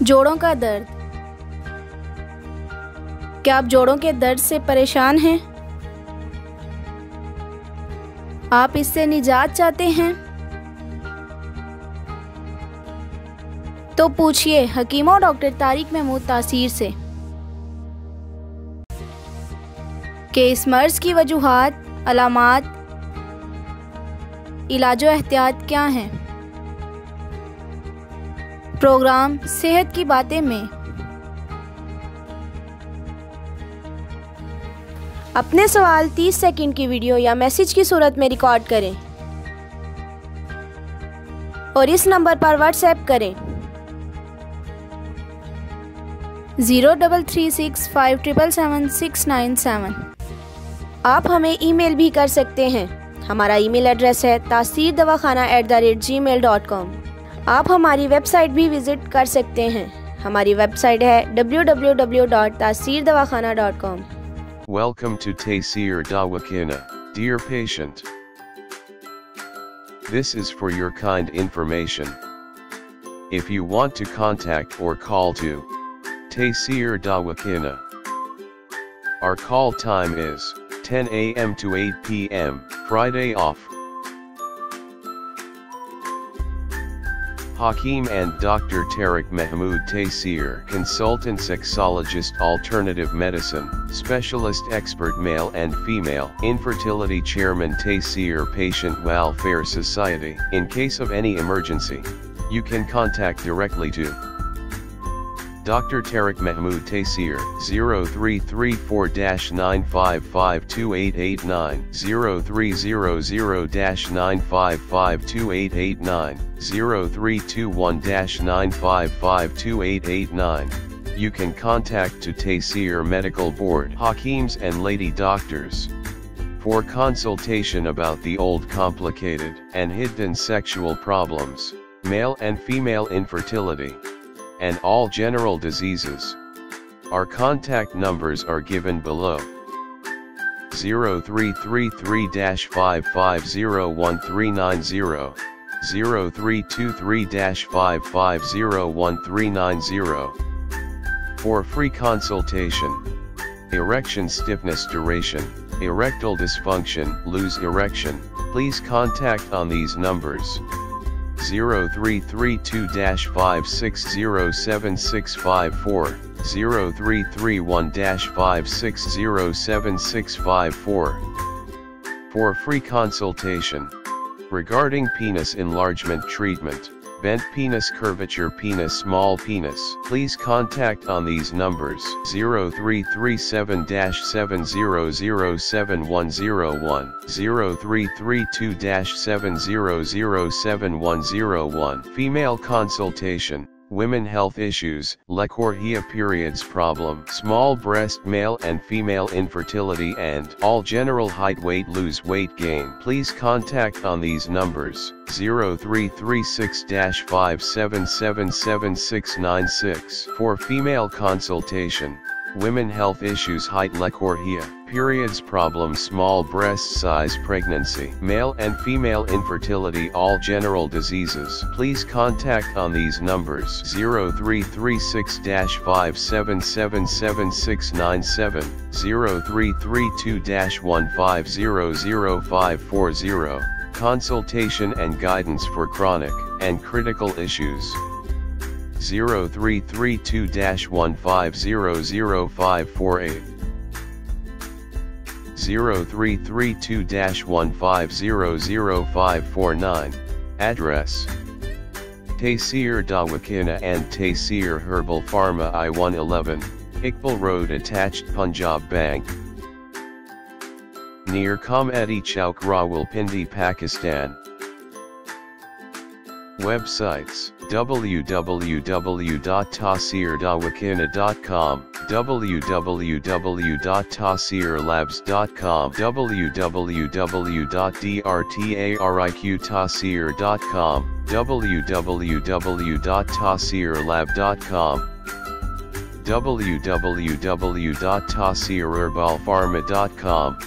जोड़ों का दर्द। क्या आप जोड़ों के दर्द से परेशान हैं? आप इससे निजात चाहते हैं? तो पूछिए हकीम और डॉक्टर तारिक महमूद तासीर से कि इस मर्ज की वजूहात, अलामात, इलाज व एहतियात क्या हैं। प्रोग्राम सेहत की बातें में अपने सवाल 30 सेकंड की वीडियो या मैसेज की सूरत में रिकॉर्ड करें और इस नंबर पर व्हाट्सएप करें 0336577697। आप हमें ईमेल भी कर सकते हैं। हमारा ईमेल एड्रेस है taseerdawakhana@gmail.com। आप हमारी वेबसाइट भी विजिट कर सकते हैं। हमारी वेबसाइट है www.taseerdawakhana.com। Welcome to Taseer DawaKhana, dear patient. This is for your kind information. If you want to contact or call to Taseer DawaKhana, our call time is 10 a.m. to 8 p.m., Friday off. Hakeem and Dr. Mehmood Taseer, consultant sexologist, alternative medicine, specialist expert male and female, infertility chairman Taseer Patient Welfare Society. In case of any emergency, you can contact directly to Dr. Mehmood Taseer, 0334-9552889, 0300-9552889, 0321-9552889. You can contact to Taseer Medical Board, Hakeems and lady doctors, for consultation about the old complicated and hidden sexual problems, male and female infertility, and all general diseases. Our contact numbers are given below. 0333-5501390, 0323-5501390. For free consultation. Erection, stiffness, duration, erectile dysfunction, lose erection, please contact on these numbers. 0332-5607654, 0331-5607654. For free consultation. Regarding penis enlargement treatment, bent penis, curvature penis, small penis, please contact on these numbers 0337-7007101, 0332-7007101. Female consultation, women health issues, lecourhea, periods problem, small breast, male and female infertility, and all general height, weight, lose weight, gain. Please contact on these numbers 0336-5777696. For female consultation, women health issues, height, lecourhea, periods problem, small breast size, pregnancy, male and female infertility, all general diseases. Please contact on these numbers 0336-5777697, 0332-1500540. Consultation and guidance for chronic and critical issues. 0332-1500548, 0332-1500549. Address: Taseer DawaKhana and Taseer Herbal Pharma, I-111, Iqbal Road, attached, Punjab Bank, near Comedy Chowk, Rawalpindi, Pakistan. Websites: www.taseerdawakhana.com, www.taseerlabs.com, www.drtariqtaseer.com, www.taseerlab.com, www.taseerherbalpharma.com.